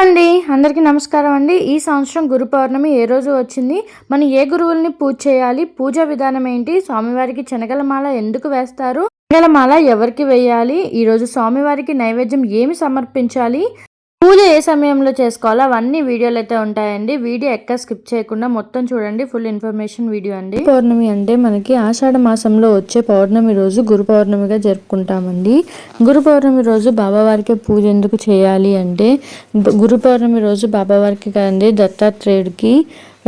అండి అందరికీ నమస్కారం అండి. ఈ సంవత్సరం గురు పౌర్ణమి ఏ రోజు వచ్చింది, మనం ఏ గురువుల్ని పూజ చేయాలి, పూజా విధానం ఏంటి, స్వామివారికి శనగల మాల ఎందుకు వేస్తారు, శనగల మాల ఎవరికి వేయాలి, ఈరోజు స్వామివారికి నైవేద్యం ఏమి సమర్పించాలి, పూజ ఏ సమయంలో చేసుకోవాలో అవన్నీ వీడియోలు అయితే ఉంటాయండి. వీడియో ఎక్కడ స్కిప్ చేయకుండా మొత్తం చూడండి. ఫుల్ ఇన్ఫర్మేషన్ వీడియో అండి. పౌర్ణమి అంటే మనకి ఆషాఢ మాసంలో వచ్చే పౌర్ణమి రోజు గురు పౌర్ణమిగా జరుపుకుంటామండి. గురు పౌర్ణమి రోజు బాబావారికి పూజ ఎందుకు చేయాలి అంటే, గురు పౌర్ణమి రోజు బాబావారికి కాదండి, దత్తాత్రేయుడికి,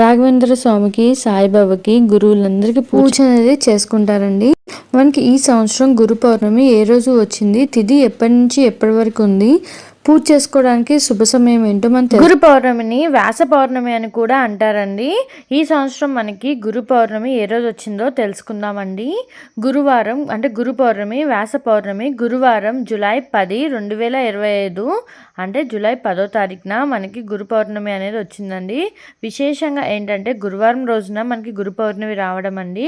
రాఘవేంద్ర స్వామికి, సాయిబాబాకి, గురువులందరికీ పూజ అనేది చేసుకుంటారండి. మనకి ఈ సంవత్సరం గురు పౌర్ణమి ఏ రోజు వచ్చింది, తిథి ఎప్పటి నుంచి ఎప్పటి వరకు ఉంది, పూజ చేసుకోవడానికి శుభ సమయం ఏంటో మనం గురు పౌర్ణమిని వ్యాస పౌర్ణమి అని కూడా అంటారండి. ఈ సంవత్సరం మనకి గురు పౌర్ణమి ఏ రోజు వచ్చిందో తెలుసుకుందామండి. గురువారం అంటే గురు పౌర్ణమి, వ్యాస పౌర్ణమి గురువారం జూలై 10, 2025 అంటే జూలై 10వ తారీఖున మనకి గురు పౌర్ణమి అనేది వచ్చిందండి. విశేషంగా ఏంటంటే గురువారం రోజున మనకి గురు పౌర్ణమి రావడం అండి.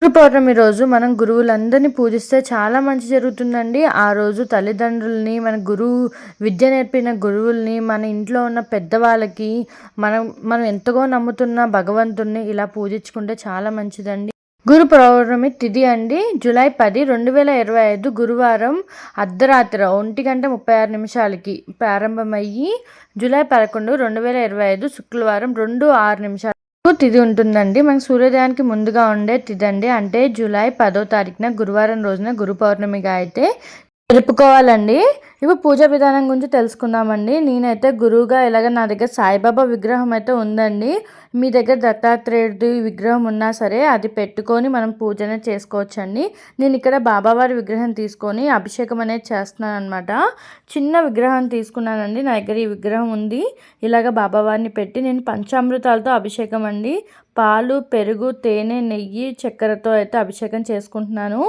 గురు పౌర్ణమి రోజు మనం గురువులందరినీ పూజిస్తే చాలా మంచి జరుగుతుందండి. ఆ రోజు తల్లిదండ్రుల్ని, మన గురువు విద్య నేర్పిన గురువుల్ని, మన ఇంట్లో ఉన్న పెద్దవాళ్ళకి, మనం ఎంతగా నమ్ముతున్న భగవంతుణ్ణి ఇలా పూజించుకుంటే చాలా మంచిదండి. గురు పౌర్ణమి తిథి అండి జూలై 10, 2025 గురువారం అర్ధరాత్రి 1:36 ప్రారంభమయ్యి జూలై 11, 2025 శుక్రవారం 2:06 తిథి ఉంటుందండి. మనకి సూర్యోదయానికి ముందుగా ఉండే తిథి అండి. అంటే జూలై 10వ తారీఖున గురువారం రోజున గురు పౌర్ణమిగా అయితే జరుపుకోవాలండి. ఇప్పుడు పూజా విధానం గురించి తెలుసుకుందామండి. నేనైతే గురువుగా ఇలాగ నా దగ్గర సాయిబాబా విగ్రహం అయితే ఉందండి. మీ దగ్గర దత్తాత్రేయుడి విగ్రహం ఉన్నా సరే అది పెట్టుకొని మనం పూజనే చేసుకోవచ్చండి. నేను ఇక్కడ బాబావారి విగ్రహం తీసుకొని అభిషేకం అనేది చేస్తున్నాను అనమాట. చిన్న విగ్రహం తీసుకున్నానండి. నా దగ్గర ఈ విగ్రహం ఉంది. ఇలాగ బాబావారిని పెట్టి నేను పంచామృతాలతో అభిషేకం అండి, పాలు, పెరుగు, తేనె, నెయ్యి, చక్కెరతో అయితే అభిషేకం చేసుకుంటున్నాను.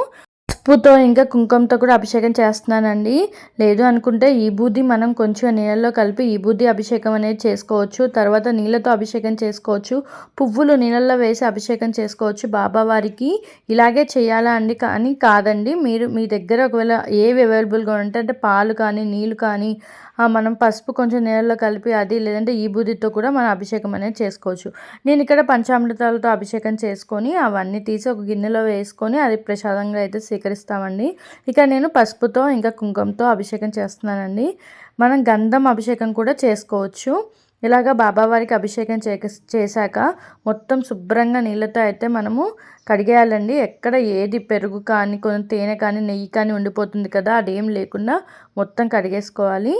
పసుపుతో ఇంకా కుంకుమతో కూడా అభిషేకం చేస్తున్నానండి. లేదు అనుకుంటే ఈ బూది మనం కొంచెం నీళ్ళలో కలిపి ఈ బూది అభిషేకం అనేది చేసుకోవచ్చు. తర్వాత నీళ్ళతో అభిషేకం చేసుకోవచ్చు. పువ్వులు నీళ్ళల్లో వేసి అభిషేకం చేసుకోవచ్చు బాబావారికి. ఇలాగే చేయాలా అండి కానీ కాదండి. మీరు మీ దగ్గర ఒకవేళ ఏవి అవైలబుల్గా ఉంటే అంటే పాలు కానీ నీళ్ళు కానీ మనం పసుపు కొంచెం నీళ్ళలో కలిపి అది లేదంటే ఈ బూదితో కూడా మనం అభిషేకం అనేది చేసుకోవచ్చు. నేను ఇక్కడ పంచామృతాలతో అభిషేకం చేసుకొని అవన్నీ తీసి ఒక గిన్నెలో వేసుకొని అది ప్రసాదంగా అయితే స్వీకరిస్తామండి. ఇక నేను పసుపుతో ఇంకా కుంకుమతో అభిషేకం చేస్తున్నానండి. మనం గంధం అభిషేకం కూడా చేసుకోవచ్చు. ఇలాగ బాబావారికి అభిషేకం చేశాక మొత్తం శుభ్రంగా నీళ్ళతో అయితే మనము కడిగేయాలండి. ఎక్కడ ఏది పెరుగు కానీ కొంచెం తేనె కానీ నెయ్యి కానీ ఉండిపోతుంది కదా, అదేం లేకుండా మొత్తం కడిగేసుకోవాలి.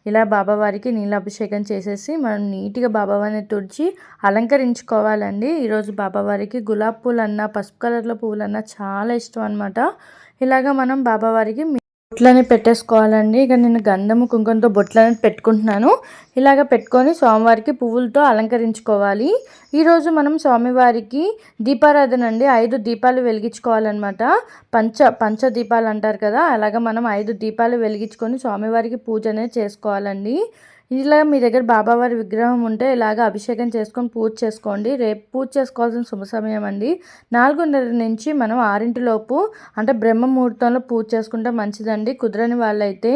ఇలా బాబావారికి నీళ్ళ అభిషేకం చేసేసి మనం నీట్గా బాబావారిని తుడిచి అలంకరించుకోవాలండి. ఈరోజు బాబావారికి గులాబీ పూలన్నా పసుపు కలర్లో పువ్వులన్నా చాలా ఇష్టం అనమాట. ఇలాగ మనం బాబావారికి బొట్లని పెట్టేసుకోవాలండి. ఇక నేను గంధము కుంకుమతో బొట్లని పెట్టుకుంటున్నాను. ఇలాగ పెట్టుకొని స్వామివారికి పువ్వులతో అలంకరించుకోవాలి. ఈరోజు మనం స్వామివారికి దీపారాధన అండి 5 దీపాలు వెలిగించుకోవాలన్నమాట. పంచ దీపాలు అంటారు కదా, అలాగ మనం 5 దీపాలు వెలిగించుకొని స్వామివారికి పూజ అనేది చేసుకోవాలండి. ఇలా మీ దగ్గర బాబావారి విగ్రహం ఉంటే ఇలాగ అభిషేకం చేసుకొని పూజ చేసుకోండి. రేపు పూజ చేసుకోవాల్సిన శుభ సమయం అండి 4:30 నుంచి మనం 6 లోపు అంటే బ్రహ్మ ముహూర్తంలో పూజ చేసుకుంటే మంచిదండి. కుదరని వాళ్ళైతే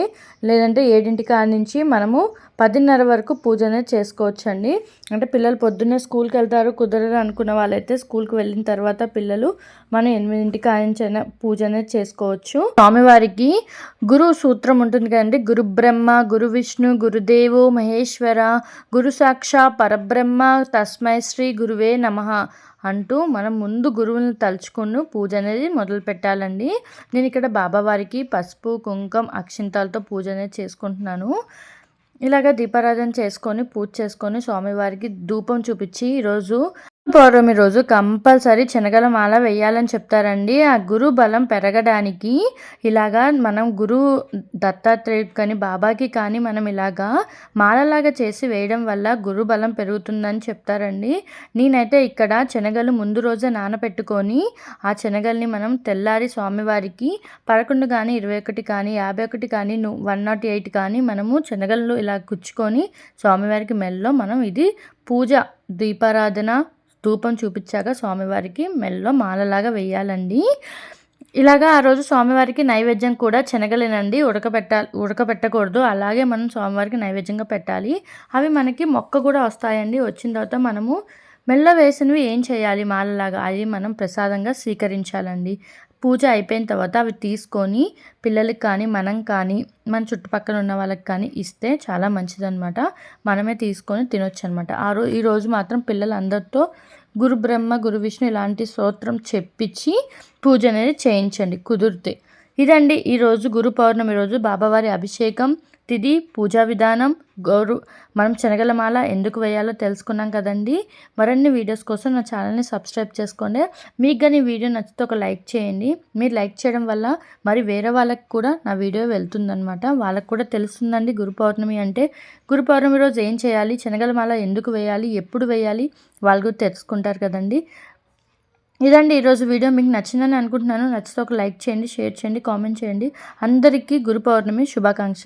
లేదంటే 7 నుంచి మనము 10:30 వరకు పూజ అనేది చేసుకోవచ్చండి. అంటే పిల్లలు పొద్దున్నే స్కూల్కి వెళ్తారు, కుదరదు అనుకున్న వాళ్ళైతే స్కూల్కి వెళ్ళిన తర్వాత పిల్లలు మనం 8 నుంచి పూజ అనేది చేసుకోవచ్చు. స్వామివారికి గురు సూత్రం ఉంటుంది కదండి. గురు బ్రహ్మ, గురు విష్ణు, గురుదేవు మహేశ్వర, గురు సాక్షా పరబ్రహ్మ, తస్మై శ్రీ గురువే నమః అంటూ మనం ముందు గురువుని తలుచుకుని పూజ అనేది మొదలు పెట్టాలండి. నేను ఇక్కడ బాబావారికి పసుపు, కుంకుమ, అక్షింతాలతో పూజ అనేది చేసుకుంటున్నాను. ఇలాగ దీపారాధన చేసుకొని పూజ చేసుకొని స్వామివారికి ధూపం చూపించి ఈరోజు పౌర్ణమి రోజు కంపల్సరీ శనగల మాల వేయాలని చెప్తారండి. ఆ గురు బలం పెరగడానికి ఇలాగా మనం గురువు దత్తాత్రేయుడికి కానీ బాబాకి కానీ మనం ఇలాగా మాలలాగా చేసి వేయడం వల్ల గురు బలం పెరుగుతుందని చెప్తారండి. నేనైతే ఇక్కడ శనగలు ముందు రోజే నానబెట్టుకొని ఆ శనగల్ని మనం తెల్లారి స్వామివారికి 11 కానీ 21 కానీ 51 కానీ 108 కానీ మనము శనగలు ఇలా గుచ్చుకొని స్వామివారికి మెల్లో మనం ఇది పూజ దీపారాధన ధూపం చూపించాక స్వామివారికి మెల్లో మాలలాగా వేయాలండి. ఇలాగా ఆ రోజు స్వామివారికి నైవేద్యం కూడా శనగలేనండి ఉడకబెట్టకూడదు. అలాగే మనం స్వామివారికి నైవేద్యంగా పెట్టాలి. అవి మనకి మొక్క కూడా వస్తాయండి. వచ్చిన తర్వాత మనము మెల్ల వేసినవి ఏం చేయాలి మాలలాగా, అవి మనం ప్రసాదంగా స్వీకరించాలండి. పూజ అయిపోయిన తర్వాత అవి తీసుకొని పిల్లలకి కానీ, మనం కానీ, మన చుట్టుపక్కల ఉన్న వాళ్ళకి కానీ ఇస్తే చాలా మంచిదనమాట. మనమే తీసుకొని తినొచ్చనమాట. ఈరోజు మాత్రం పిల్లలందరితో గురు బ్రహ్మ, గురు విష్ణు ఇలాంటి స్తోత్రం చెప్పించి పూజ అనేది చేయించండి కుదిరితే. ఇదండి ఈరోజు గురు పౌర్ణమి రోజు బాబావారి అభిషేకం తిథి, పూజా విధానం, మనం శనగల మాల ఎందుకు వేయాలో తెలుసుకున్నాం కదండి. మరిన్ని వీడియోస్ కోసం నా ఛానల్ని సబ్స్క్రైబ్ చేసుకోండి. మీకు కానీ వీడియో నచ్చితే ఒక లైక్ చేయండి. మీరు లైక్ చేయడం వల్ల మరి వేరే వాళ్ళకి కూడా నా వీడియో వెళ్తుందనమాట. వాళ్ళకు కూడా తెలుస్తుందండి గురు పౌర్ణమి అంటే. గురు పౌర్ణమి రోజు ఏం చేయాలి, శనగల మాల ఎందుకు వేయాలి, ఎప్పుడు వేయాలి, వాళ్ళు కూడా తెలుసుకుంటారు కదండి. ఇదండి ఈరోజు వీడియో మీకు నచ్చిందని అనుకుంటున్నాను. నచ్చితే ఒక లైక్ చేయండి, షేర్ చేయండి, కామెంట్ చేయండి. అందరికీ గురు పౌర్ణమి శుభాకాంక్షలు.